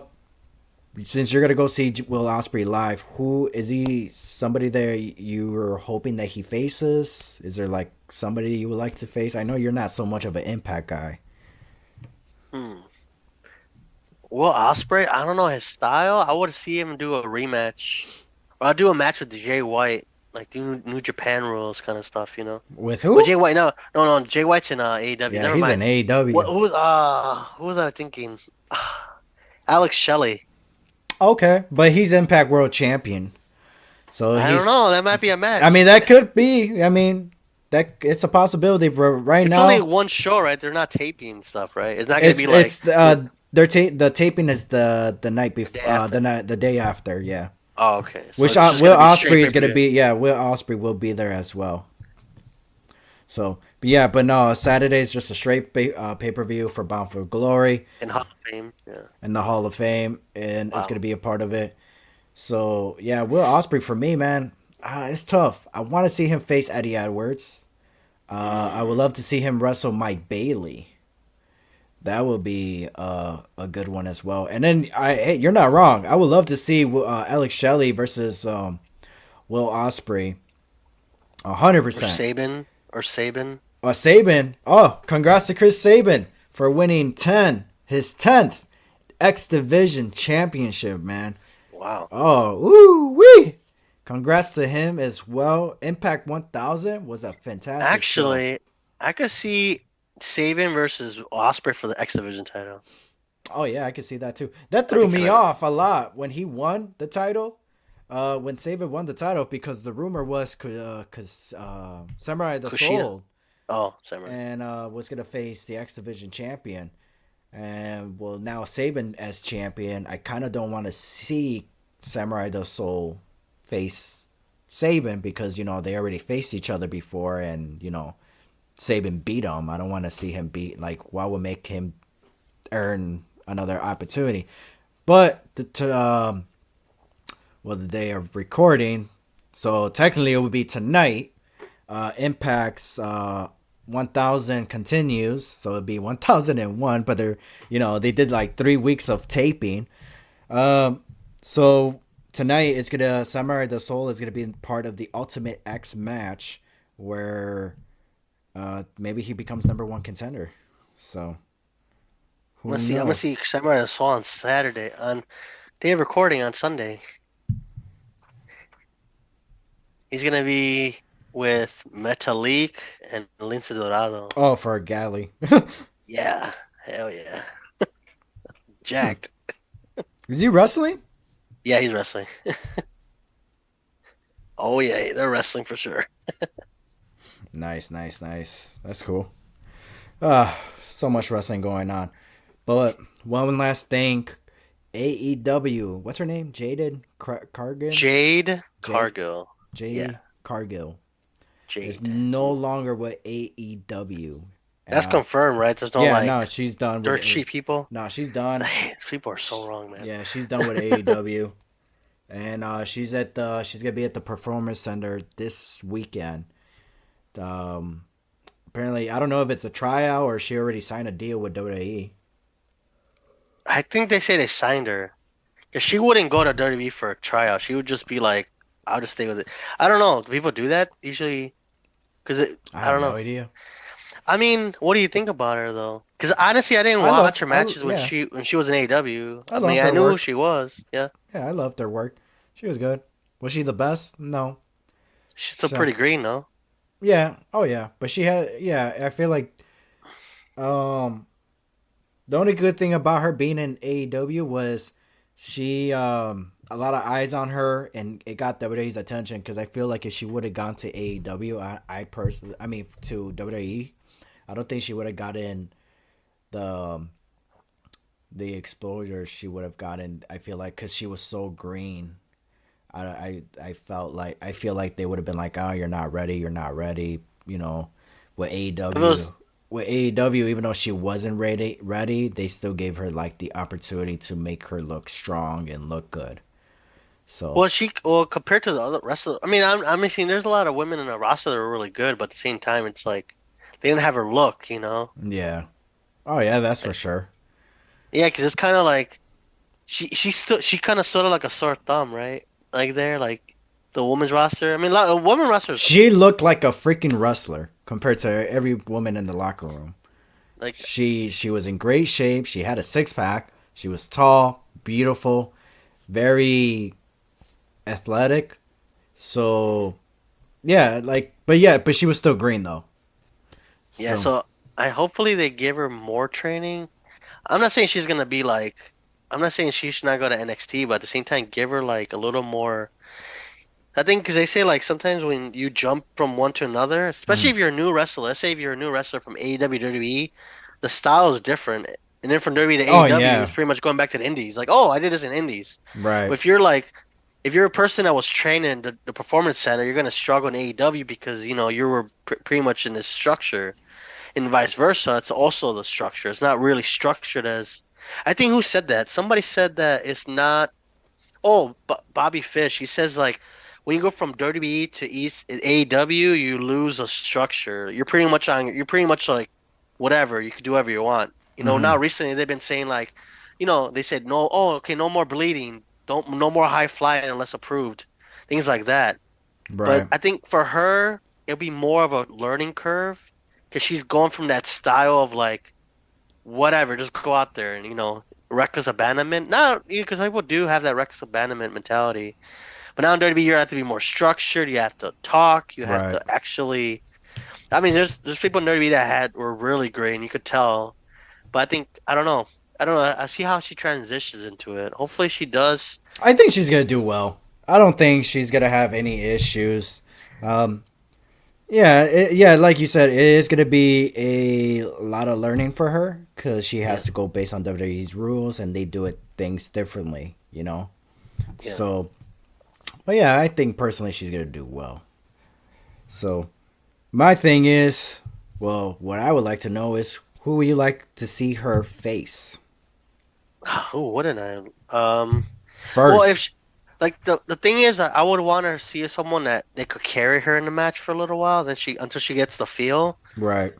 [SPEAKER 1] since you're gonna go see Will Ospreay live, who is he? Somebody there you were hoping that he faces? Is there like somebody you would like to face? I know you're not so much of an Impact guy.
[SPEAKER 2] Hmm. Will Ospreay, I don't know his style. I would see him do a rematch, or I'll do a match with Jay White, like do New Japan rules kind of stuff, you know.
[SPEAKER 1] With
[SPEAKER 2] Well,
[SPEAKER 1] who?
[SPEAKER 2] Jay White, no, no, no. Jay White's in AEW.
[SPEAKER 1] Yeah,
[SPEAKER 2] Never
[SPEAKER 1] he's
[SPEAKER 2] mind.
[SPEAKER 1] in AEW.
[SPEAKER 2] Who was I thinking? Alex Shelley.
[SPEAKER 1] Okay, but he's Impact World Champion, so
[SPEAKER 2] I don't
[SPEAKER 1] he's.
[SPEAKER 2] know. That might be a
[SPEAKER 1] I
[SPEAKER 2] match.
[SPEAKER 1] mean, that could be. I mean, that it's a possibility, but right
[SPEAKER 2] It's only
[SPEAKER 1] now,
[SPEAKER 2] one show, right? They're not taping stuff, right? It's not gonna
[SPEAKER 1] it's
[SPEAKER 2] be like
[SPEAKER 1] it's
[SPEAKER 2] the
[SPEAKER 1] the taping is the night
[SPEAKER 2] day
[SPEAKER 1] before
[SPEAKER 2] after.
[SPEAKER 1] the day after, yeah.
[SPEAKER 2] Oh, okay. So
[SPEAKER 1] Which
[SPEAKER 2] it's just
[SPEAKER 1] Will
[SPEAKER 2] gonna be straight
[SPEAKER 1] Osprey
[SPEAKER 2] pay
[SPEAKER 1] is
[SPEAKER 2] per
[SPEAKER 1] gonna
[SPEAKER 2] view.
[SPEAKER 1] be, yeah. Will Osprey will be there as well. So, but yeah, but no, Saturday is just a straight pay per view for Bound for Glory
[SPEAKER 2] In Hall of Fame. Yeah.
[SPEAKER 1] and the Hall of Fame, and it's gonna
[SPEAKER 2] Wow.
[SPEAKER 1] be a part of it. So yeah, Will Osprey for me, man, it's tough. I want to see him face Eddie Edwards. I would
[SPEAKER 2] Mm.
[SPEAKER 1] love to see him wrestle Mike Bailey. That would be a good one as well. And then hey, you're not wrong. I would love to see Alex Shelley versus Will Osprey. 100%.
[SPEAKER 2] Or Saban.
[SPEAKER 1] Saban. Oh, congrats to Chris Saban for winning his 10th X Division championship, man.
[SPEAKER 2] Wow.
[SPEAKER 1] Oh, woo wee! Congrats to him as well. Impact 1000 was a fantastic show.
[SPEAKER 2] Actually, I could see Saban versus Osprey for the X Division title.
[SPEAKER 1] Oh yeah, I can see that too. That
[SPEAKER 2] That'd
[SPEAKER 1] threw
[SPEAKER 2] be
[SPEAKER 1] me
[SPEAKER 2] kind of
[SPEAKER 1] off a lot when he won the title. When Saban won the title, because the rumor was because Samurai the
[SPEAKER 2] Kushida.
[SPEAKER 1] Soul
[SPEAKER 2] Oh, Samurai.
[SPEAKER 1] and was gonna face the X Division champion, and well now Saban as champion. I kind of don't want to see Samurai the Soul face Saban because they already faced each other before, and Saban beat him. I don't want to see him beat, like, what would make him earn another opportunity. But the day of recording, so technically it would be tonight. Impact's 1000 continues, so it'd be 1001. But they did like 3 weeks of taping. So tonight it's gonna Samurai the Soul is gonna be part of the Ultimate X match, where maybe he becomes number one contender. So who
[SPEAKER 2] I'm gonna
[SPEAKER 1] knows?
[SPEAKER 2] see Samurai the Soul on Saturday on day of recording on Sunday. He's gonna be with Metalik and Lince Dorado.
[SPEAKER 1] Oh, for a galley.
[SPEAKER 2] Yeah, hell yeah, jacked.
[SPEAKER 1] Is he wrestling?
[SPEAKER 2] Yeah, he's wrestling. Oh yeah, they're wrestling for sure.
[SPEAKER 1] Nice, nice, nice. That's cool. So much wrestling going on. But one last thing, AEW. What's her name? Cargill.
[SPEAKER 2] Jade
[SPEAKER 1] Jade
[SPEAKER 2] Cargill. Yeah,
[SPEAKER 1] Jade Cargill is
[SPEAKER 2] Jade.
[SPEAKER 1] no longer with AEW. And
[SPEAKER 2] That's confirmed, right? There's no
[SPEAKER 1] yeah, no,
[SPEAKER 2] like
[SPEAKER 1] she's done with
[SPEAKER 2] dirt
[SPEAKER 1] A.
[SPEAKER 2] sheet people.
[SPEAKER 1] No, she's done.
[SPEAKER 2] People are so wrong, man.
[SPEAKER 1] Yeah, she's done with AEW. And she's gonna be at the Performance Center this weekend. Um, Apparently, I don't know if it's a tryout or she already signed a deal with WWE.
[SPEAKER 2] I think they say they signed her because she wouldn't go to WWE for a tryout. She would just be like, "I'll just stay with it." I don't know. Do people do that usually? Because
[SPEAKER 1] I
[SPEAKER 2] I
[SPEAKER 1] have
[SPEAKER 2] don't
[SPEAKER 1] no
[SPEAKER 2] know.
[SPEAKER 1] idea.
[SPEAKER 2] I mean, what do you think about her though? Because honestly, I didn't
[SPEAKER 1] I
[SPEAKER 2] watch
[SPEAKER 1] loved,
[SPEAKER 2] her matches when
[SPEAKER 1] yeah,
[SPEAKER 2] she was in AEW.
[SPEAKER 1] I
[SPEAKER 2] I mean,
[SPEAKER 1] loved
[SPEAKER 2] I
[SPEAKER 1] her
[SPEAKER 2] knew who
[SPEAKER 1] work.
[SPEAKER 2] she was. Yeah,
[SPEAKER 1] Yeah, I loved her work. She was good. Was she the best? No.
[SPEAKER 2] she's still
[SPEAKER 1] So
[SPEAKER 2] pretty green though.
[SPEAKER 1] yeah, oh yeah, but she had, yeah. I feel like um the only good thing about her being in AEW was she a lot of eyes on her, and it got WWE's attention, because I feel like if she would have gone to AEW, I personally, I mean, to WWE, I don't think she would have gotten the the exposure she would have gotten. I feel like, because she was so green. I feel like they would have been like, oh, you're not ready, with
[SPEAKER 2] If it was
[SPEAKER 1] AEW. With AEW, even though she wasn't ready, they still gave her like the opportunity to make her look strong and look good. So
[SPEAKER 2] well compared to the other wrestlers. I mean, I'm seeing there's a lot of women in the roster that are really good, but at the same time, it's like they didn't have her look, you know?
[SPEAKER 1] yeah, oh yeah, that's for sure.
[SPEAKER 2] Yeah, because it's kind of like she kind of sort of like a sore thumb, right? Like there, like the women's roster. I mean, a lot of women rosters
[SPEAKER 1] She looked like a freaking wrestler compared to every woman in the locker room.
[SPEAKER 2] like
[SPEAKER 1] She was in great shape. She had a six pack. She was tall, beautiful, very athletic. So but she was still green though.
[SPEAKER 2] yeah.
[SPEAKER 1] So
[SPEAKER 2] So I hopefully they give her more training. I'm not saying she's gonna be like. I'm not saying she should not go to NXT, but at the same time, give her like a little more. I think because they say like sometimes when you jump from one to another, especially
[SPEAKER 1] mhm.
[SPEAKER 2] if you're a new wrestler. Let's say if you're a new wrestler from AEW, WWE, the style is different, and then from WWE to
[SPEAKER 1] Oh
[SPEAKER 2] AEW,
[SPEAKER 1] yeah,
[SPEAKER 2] it's pretty much going back to the Indies. Like, oh, I did this in Indies. But
[SPEAKER 1] right.
[SPEAKER 2] if you're a person that was trained in the performance center, you're gonna struggle in AEW because you were pretty much in this structure, and vice versa. It's also the structure. It's not really structured as. I think who said that? Somebody said that it's not. Oh, Bobby Fish. He says like when you go from WWE to East AEW, you lose a structure. You're pretty much like whatever. You can do whatever you want. Now
[SPEAKER 1] Hmm.
[SPEAKER 2] recently they've been saying like, they said no, oh, okay, no more bleeding, don't, no more high flying unless approved, things like that. But
[SPEAKER 1] Right.
[SPEAKER 2] I think for her, it'll be more of a learning curve because she's going from that style of like, whatever, just go out there and, reckless abandonment. Now, because people do have that reckless abandonment mentality. But now in WWE, you have to be more structured. You have to talk. You have
[SPEAKER 1] Right.
[SPEAKER 2] to actually. I mean, there's people in WWE that were really great, and you could tell. But I think I don't know. I don't know. I see how she transitions into it. Hopefully, she does.
[SPEAKER 1] I think she's gonna do well. I don't think she's gonna have any issues. Um, yeah, like you said, it is gonna be a lot of learning for her because she
[SPEAKER 2] Yeah,
[SPEAKER 1] has to go based on WWE's rules and they do it things differently.
[SPEAKER 2] yeah.
[SPEAKER 1] So, but yeah, I think personally she's gonna do well. So, my thing is, well, what I would like to know is who would you like to see her face
[SPEAKER 2] Oh, what did I? Well, if
[SPEAKER 1] first?
[SPEAKER 2] she, like the thing is, I would want to see someone that they could carry her in the match for a little while, then she until she gets the feel.
[SPEAKER 1] Right.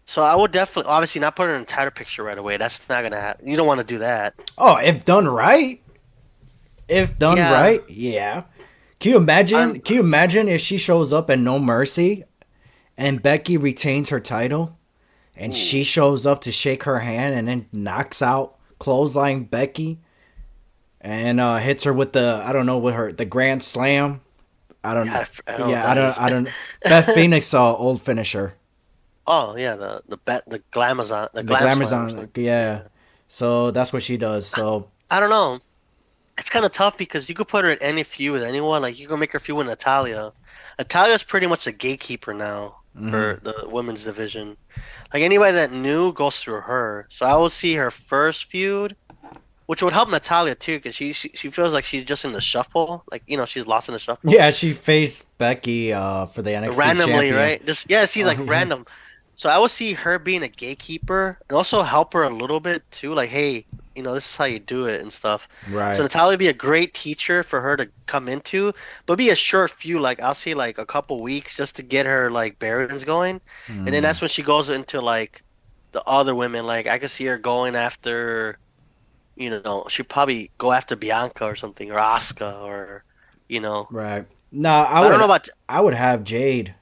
[SPEAKER 2] So I would definitely, obviously, not put her in a title picture right away. That's not gonna happen. You don't want to do that.
[SPEAKER 1] Oh, if done right. If done
[SPEAKER 2] Yeah,
[SPEAKER 1] right, yeah. Can you imagine?
[SPEAKER 2] I'm.
[SPEAKER 1] Can you imagine if she shows up at No Mercy and Becky retains her title and she
[SPEAKER 2] Ooh,
[SPEAKER 1] shows up to shake her hand and then knocks out clothesline Becky and hits her with the I don't know with her the Grand Slam. I don't.
[SPEAKER 2] I don't know what
[SPEAKER 1] Yeah, I
[SPEAKER 2] that
[SPEAKER 1] don't.
[SPEAKER 2] is.
[SPEAKER 1] I don't. Beth Phoenix saw old finisher.
[SPEAKER 2] Oh yeah, the glamazon, the
[SPEAKER 1] The
[SPEAKER 2] glam slam or
[SPEAKER 1] Glamazon.
[SPEAKER 2] something.
[SPEAKER 1] Yeah.
[SPEAKER 2] Yeah,
[SPEAKER 1] So that's what she does. So
[SPEAKER 2] I don't know. It's kind of tough because you could put her in any feud with anyone. Like you could make her feud with Natalia. Natalia's pretty much the gatekeeper now
[SPEAKER 1] mhm.
[SPEAKER 2] for the women's division. Like anybody that new goes through her. So I would see her first feud, which would help Natalia too, because she feels like she's just in the shuffle. Like she's lost in the shuffle
[SPEAKER 1] Yeah, she faced Becky for the NXT
[SPEAKER 2] randomly,
[SPEAKER 1] champion.
[SPEAKER 2] right? Just yeah, see
[SPEAKER 1] Oh
[SPEAKER 2] like
[SPEAKER 1] yeah.
[SPEAKER 2] random. So I would see her being a gatekeeper and also help her a little bit too. Like, hey, this is how you do it and stuff. So
[SPEAKER 1] Right.
[SPEAKER 2] Natalia would be a great teacher for her to come into, but be a short few. Like I'll say like a couple weeks just to get her like bearings going, and then
[SPEAKER 1] Mm,
[SPEAKER 2] that's when she goes into like the other women. Like I could see her going after, she'd probably go after Bianca or something or Asuka or, you know.
[SPEAKER 1] right. Nah,
[SPEAKER 2] But I don't know about.
[SPEAKER 1] I would have Jade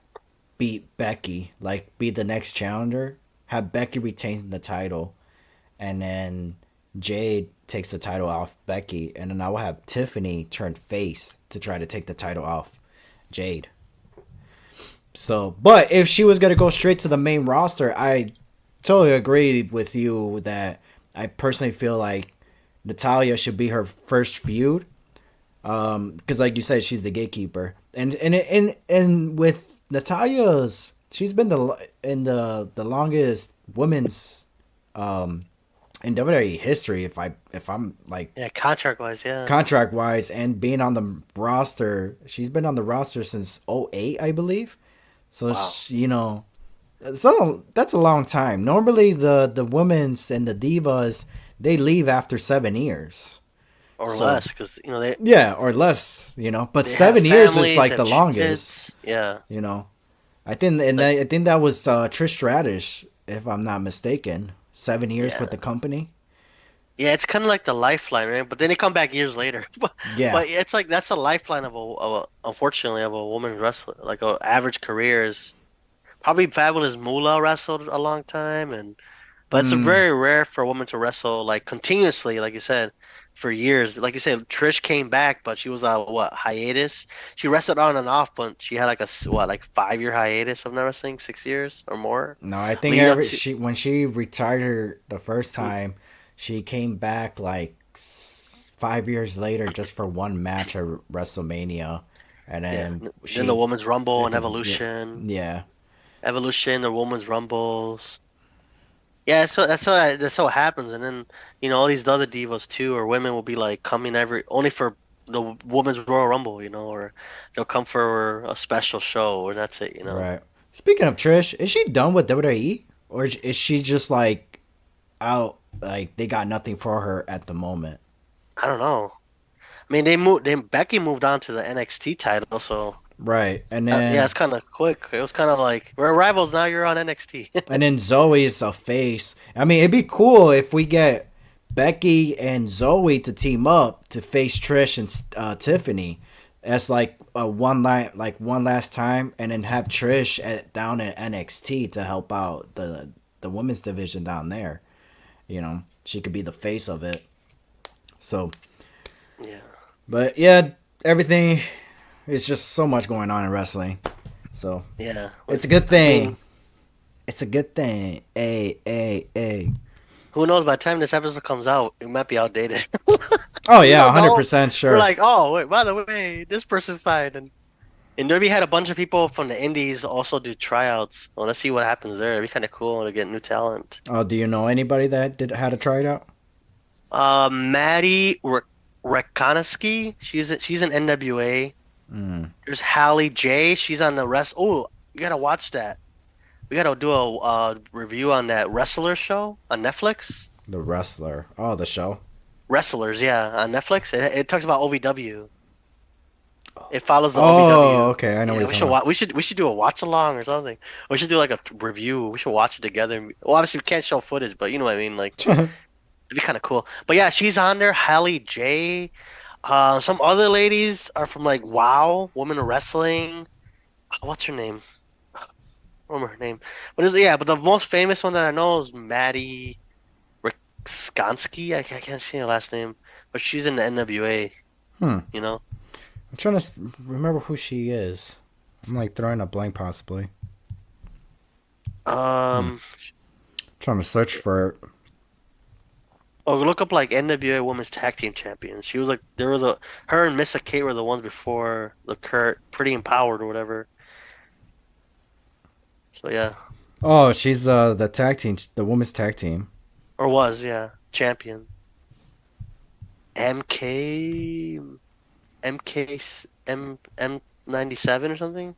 [SPEAKER 1] beat Becky, like be the next challenger. Have Becky retain the title, and then Jade takes the title off Becky, and then I will have Tiffany turn face to try to take the title off Jade. So, but if she was gonna go straight to the main roster, I totally agree with you that I personally feel like Natalia should be her first feud. Because like you said, she's the gatekeeper, and with Natalia's, she's been the longest women's in WWE history. If I'm like
[SPEAKER 2] Yeah, contract wise, yeah.
[SPEAKER 1] contract wise and being on the roster, she's been on the roster since '08, I believe. So
[SPEAKER 2] Wow.
[SPEAKER 1] so that's a long time. Normally the women's and the divas they leave after 7 years.
[SPEAKER 2] Or
[SPEAKER 1] So
[SPEAKER 2] less, because they
[SPEAKER 1] yeah, or less, But
[SPEAKER 2] they have
[SPEAKER 1] 7 years is
[SPEAKER 2] families,
[SPEAKER 1] like
[SPEAKER 2] they
[SPEAKER 1] the
[SPEAKER 2] have
[SPEAKER 1] longest,
[SPEAKER 2] kids. Yeah.
[SPEAKER 1] you know. I think
[SPEAKER 2] Like
[SPEAKER 1] I think that was Trish Stratus, if I'm not mistaken. 7 years with
[SPEAKER 2] yeah.
[SPEAKER 1] the company.
[SPEAKER 2] Yeah, it's kind of like the lifeline, right? But then they come back years later. But
[SPEAKER 1] Yeah.
[SPEAKER 2] it's like that's a lifeline unfortunately of a woman's wrestler. Like a average career is probably Fabulous Moolah wrestled a long time, but it's
[SPEAKER 1] Mm.
[SPEAKER 2] very rare for a woman to wrestle like continuously, like you said, for years. Like you said, Trish came back, but she was what, hiatus? She wrestled on and off, but she had like what, like 5 year hiatus of not wrestling, 6 years or more,
[SPEAKER 1] No, I think
[SPEAKER 2] leading up
[SPEAKER 1] every
[SPEAKER 2] to.
[SPEAKER 1] she when she retired the first time, she came back like 5 years later just for one match at WrestleMania, and
[SPEAKER 2] Yeah,
[SPEAKER 1] then
[SPEAKER 2] then the
[SPEAKER 1] she
[SPEAKER 2] Women's Rumble
[SPEAKER 1] at
[SPEAKER 2] and
[SPEAKER 1] the yeah
[SPEAKER 2] Evolution,
[SPEAKER 1] yeah
[SPEAKER 2] the Women's Rumbles. Yeah, so that's what happens, and then all these other divas too, or women will be like coming every only for the Women's Royal Rumble, or they'll come for a special show, or that's it.
[SPEAKER 1] right. Speaking of Trish, is she done with WWE or is she just like out? Like they got nothing for her at the moment.
[SPEAKER 2] I don't know. I mean, they moved. Then Becky moved on to the NXT title, so
[SPEAKER 1] Right.
[SPEAKER 2] Yeah, it's kind of quick. It was kind of like we're rivals now. You're on NXT.
[SPEAKER 1] And then Zoe's a face. I mean, it'd be cool if we get Becky and Zoe to team up to face Trish and Tiffany as like a one last time, and then have Trish down at NXT to help out the women's division down there. You know, she could be the face of it. So,
[SPEAKER 2] Yeah,
[SPEAKER 1] but yeah, everything is just so much going on in wrestling. So
[SPEAKER 2] yeah.
[SPEAKER 1] it's a good
[SPEAKER 2] I mean,
[SPEAKER 1] thing. It's a good thing. A.
[SPEAKER 2] who knows? By the time this episode comes out, it might be outdated.
[SPEAKER 1] Oh
[SPEAKER 2] We
[SPEAKER 1] yeah,
[SPEAKER 2] don't know.
[SPEAKER 1] 100%
[SPEAKER 2] We're
[SPEAKER 1] sure.
[SPEAKER 2] like, oh wait, by the way, this person signed, and Derby had a bunch of people from the Indies also do tryouts. Well, let's see what happens there. It'd be kind of cool to get new talent.
[SPEAKER 1] Oh, do you know anybody that did had to try it out?
[SPEAKER 2] Maddie Rekonaski, she's an NWA.
[SPEAKER 1] Mm,
[SPEAKER 2] There's Hallie J. She's on the rest. Oh, you gotta watch that. We gotta do a review on that wrestler show on Netflix.
[SPEAKER 1] the wrestler. Oh, the show.
[SPEAKER 2] Wrestlers, yeah, on Netflix. It talks about OVW. It follows the
[SPEAKER 1] Oh,
[SPEAKER 2] OVW.
[SPEAKER 1] okay. I know what
[SPEAKER 2] Yeah,
[SPEAKER 1] you're
[SPEAKER 2] we
[SPEAKER 1] talking
[SPEAKER 2] should
[SPEAKER 1] about.
[SPEAKER 2] watch. We should do a watch along or something. We should do like a review. We should watch it together. Well, obviously we can't show footage, but you know what I mean. Like it'd be kind of cool. But yeah, she's on there. Hallie J. Some other ladies are from like WoW, Women of Wrestling. What's her name? I don't remember her name. But yeah, but the most famous one that I know is Maddie Skansky. I can't say her last name, but she's in the NWA.
[SPEAKER 1] Hmm.
[SPEAKER 2] You know.
[SPEAKER 1] I'm trying to remember who she is. I'm like throwing a blank possibly. Hmm.
[SPEAKER 2] Um.
[SPEAKER 1] Trying to search for it.
[SPEAKER 2] Oh, look up like NWA Women's Tag Team Champions. She was like there was a her and Missa Kate were the ones before the Kurt Pretty Empowered or whatever. So yeah,
[SPEAKER 1] Oh, she's the tag team, the women's tag team.
[SPEAKER 2] or was yeah champion. MK MK M97 or something.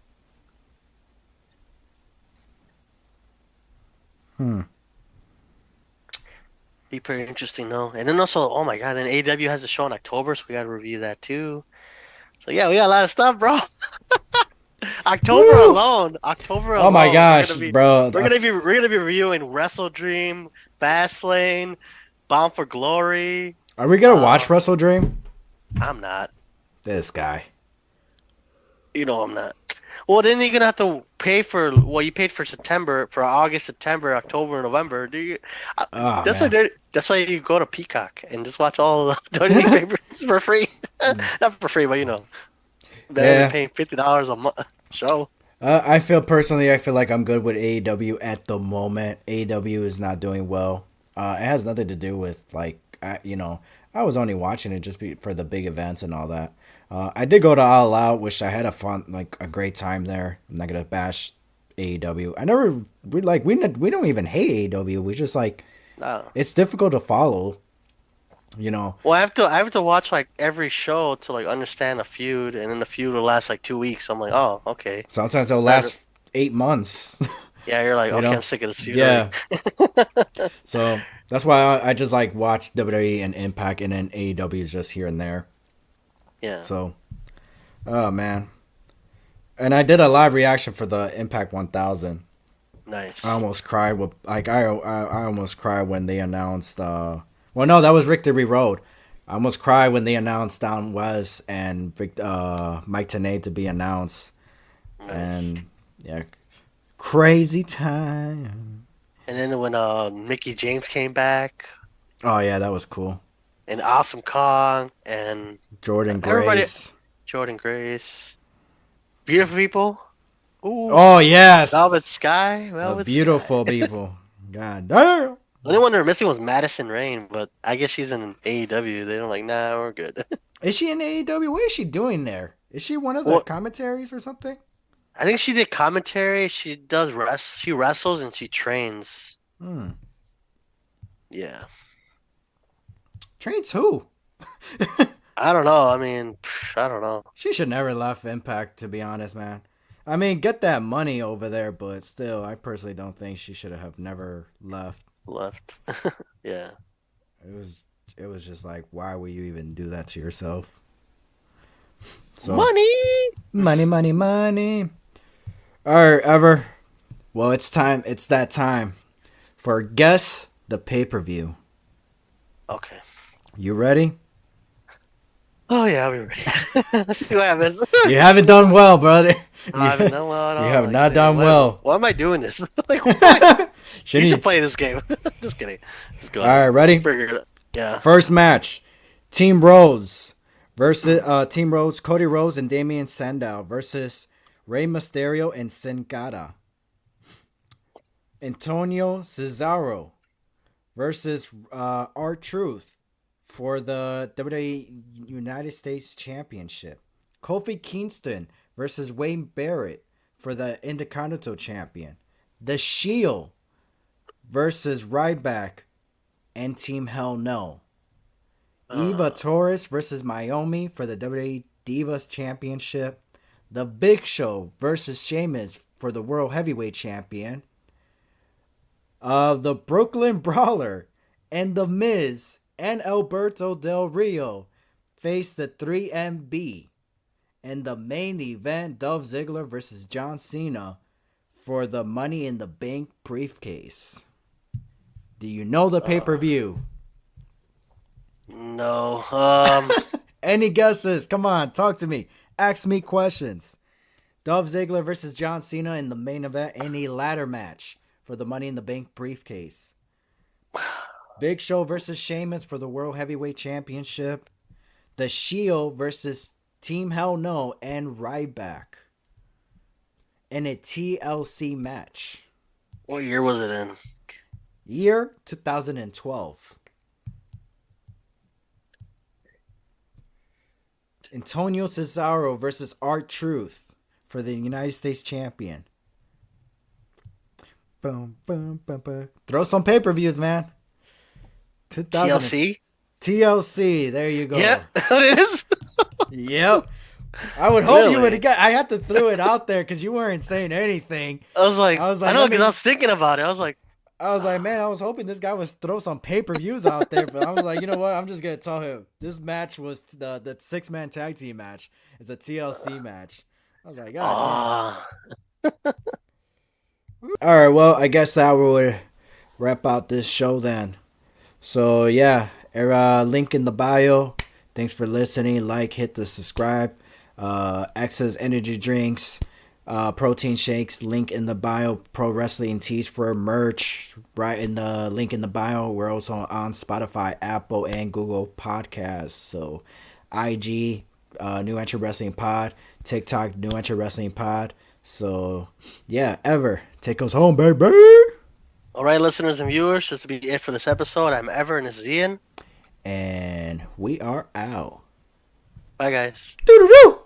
[SPEAKER 1] Hmm.
[SPEAKER 2] Be pretty interesting though. And then also, oh my god, then AEW has a show in October, so we got to review that too. So yeah, we got a lot of stuff, bro.
[SPEAKER 1] Woo!
[SPEAKER 2] October
[SPEAKER 1] Oh my
[SPEAKER 2] alone,
[SPEAKER 1] gosh, bro.
[SPEAKER 2] we're gonna be reviewing Wrestle Dream, Fastlane, Bound for Glory.
[SPEAKER 1] Are we gonna
[SPEAKER 2] Uh,
[SPEAKER 1] watch Wrestle Dream?
[SPEAKER 2] I'm not.
[SPEAKER 1] This guy.
[SPEAKER 2] You know I'm not. Well, then you're gonna have to pay for well, you paid for September, for August, September, October, November. Do you? Uh,
[SPEAKER 1] Oh
[SPEAKER 2] that's why
[SPEAKER 1] man.
[SPEAKER 2] that's why you go to Peacock and just watch all the WWE papers for free.
[SPEAKER 1] Mm.
[SPEAKER 2] Not for free, but you know, better than
[SPEAKER 1] Yeah.
[SPEAKER 2] paying $50 a month show.
[SPEAKER 1] I feel personally, I feel like I'm good with AEW at the moment. AEW is not doing well. It has nothing to do with like I was only watching it just for the big events and all that. I did go to All Out, which I had a great time there. I'm not gonna bash AEW. I never we don't even hate AEW. We just like
[SPEAKER 2] Uh,
[SPEAKER 1] it's difficult to follow. You know,
[SPEAKER 2] well, I have to watch like every show to like understand a feud, and then the feud will last like 2 weeks. So I'm like, oh, okay.
[SPEAKER 1] sometimes it'll
[SPEAKER 2] Better.
[SPEAKER 1] last 8 months.
[SPEAKER 2] Yeah, you're like,
[SPEAKER 1] You
[SPEAKER 2] okay,
[SPEAKER 1] know,
[SPEAKER 2] I'm sick of this feud already.
[SPEAKER 1] yeah. So that's why I just like watch WWE and Impact, and then AEW is just here and there.
[SPEAKER 2] Yeah,
[SPEAKER 1] So, oh man, and I did a live reaction for the Impact 1000. I
[SPEAKER 2] nice.
[SPEAKER 1] almost cried with like I almost cried when they announced. Well, no, that was Victory Road. I almost cried when they announced Down West and Mike Tenay to be announced,
[SPEAKER 2] Nice.
[SPEAKER 1] and yeah, crazy time.
[SPEAKER 2] And then when Mickey James came back,
[SPEAKER 1] Oh yeah, that was cool.
[SPEAKER 2] and Awesome Kong, and
[SPEAKER 1] Jordan
[SPEAKER 2] everybody,
[SPEAKER 1] Grace.
[SPEAKER 2] Jordan Grace, Beautiful People. Ooh,
[SPEAKER 1] Oh yes, the
[SPEAKER 2] Velvet Sky.
[SPEAKER 1] beautiful people. God damn.
[SPEAKER 2] The only one they're missing was Madison Rain, but I guess she's in AEW. They don't like, nah, we're good.
[SPEAKER 1] Is she in AEW? What is she doing there? Is she one of the
[SPEAKER 2] Well,
[SPEAKER 1] commentaries or something?
[SPEAKER 2] I think she did commentary. She does she wrestles and she trains.
[SPEAKER 1] Hmm.
[SPEAKER 2] Yeah.
[SPEAKER 1] Trains who?
[SPEAKER 2] I don't know. I mean, I don't know.
[SPEAKER 1] She should never left Impact, to be honest, man. I mean, get that money over there, but still, I personally don't think she should have never left.
[SPEAKER 2] Left. Yeah.
[SPEAKER 1] It was, it was just like, why would you even do that to yourself? So,
[SPEAKER 2] Money.
[SPEAKER 1] Money, money, money. All right, Ever. Well, it's time. It's that time for Guess the Pay-Per-View.
[SPEAKER 2] Okay.
[SPEAKER 1] You ready?
[SPEAKER 2] Oh yeah, I'll be ready. Let's see what happens.
[SPEAKER 1] You haven't done well, brother.
[SPEAKER 2] No, I
[SPEAKER 1] You,
[SPEAKER 2] haven't done well at
[SPEAKER 1] you
[SPEAKER 2] all.
[SPEAKER 1] have
[SPEAKER 2] Like,
[SPEAKER 1] not
[SPEAKER 2] dude,
[SPEAKER 1] done
[SPEAKER 2] what?
[SPEAKER 1] well.
[SPEAKER 2] Why am I doing this? Like, what? You
[SPEAKER 1] Shouldn't
[SPEAKER 2] should
[SPEAKER 1] you?
[SPEAKER 2] play this game. Just kidding. Just go
[SPEAKER 1] All right,
[SPEAKER 2] ahead.
[SPEAKER 1] ready?
[SPEAKER 2] Figure it out. Yeah.
[SPEAKER 1] First match: Team Rhodes versus Team Rhodes, Cody Rhodes and Damian Sandow versus Rey Mysterio and Sin Cara. Antonio Cesaro versus R-Truth for the WWE United States Championship. Kofi Kingston versus Wayne Barrett for the Intercontinental Champion. The Shield versus Ryback and Team Hell No. Eva
[SPEAKER 2] Uh,
[SPEAKER 1] Torres versus Naomi for the WWE Divas Championship. The Big Show versus Sheamus for the World Heavyweight Champion. The Brooklyn Brawler and The Miz and Alberto Del Rio face the 3MB. And the main event, Dolph Ziggler versus John Cena for the Money in the Bank briefcase. Do you know the
[SPEAKER 2] uh,
[SPEAKER 1] pay-per-view?
[SPEAKER 2] no.
[SPEAKER 1] Any guesses? Come on, talk to me. Ask me questions. Dolph Ziggler versus John Cena in the main event in a ladder match for the Money in the Bank briefcase. Big Show versus Sheamus for the World Heavyweight Championship. The Shield versus Team Hell No and Ryback in a TLC match.
[SPEAKER 2] What year was it in?
[SPEAKER 1] Year 2012. Antonio Cesaro versus R-Truth for the United States Champion. Boom, boom, boom, boom. Throw some pay-per-views, man. 2000
[SPEAKER 2] TLC?
[SPEAKER 1] TLC. There you go.
[SPEAKER 2] Yeah, it is.
[SPEAKER 1] Yep. I would hope you would
[SPEAKER 2] Really?
[SPEAKER 1] have got. I had to throw it out there because you weren't saying anything.
[SPEAKER 2] I was like,
[SPEAKER 1] I was
[SPEAKER 2] I
[SPEAKER 1] like,
[SPEAKER 2] know
[SPEAKER 1] let
[SPEAKER 2] because I
[SPEAKER 1] me.
[SPEAKER 2] was thinking about it. I was like,
[SPEAKER 1] Man, I was hoping this guy would throw some pay-per-views out there, but I was like, you know what? I'm just gonna tell him this match was the six-man tag team match. It's a TLC match. I was like, God damn.
[SPEAKER 2] oh,
[SPEAKER 1] All right, well, I guess that would wrap out this show then. So yeah, link in the bio. Thanks for listening. Like, hit the subscribe. Access energy drinks, protein shakes. Link in the bio. Pro wrestling tees for merch. Right in the link in the bio. We're also on Spotify, Apple, and Google Podcasts. So, IG, New Entry Wrestling Pod. TikTok, New Entry Wrestling Pod. So, yeah, Ever, take us home, baby.
[SPEAKER 2] all right, listeners and viewers. This will be it for this episode. I'm Ever, and this is Ian.
[SPEAKER 1] And we are out.
[SPEAKER 2] Bye, guys.
[SPEAKER 1] Doo-doo-doo.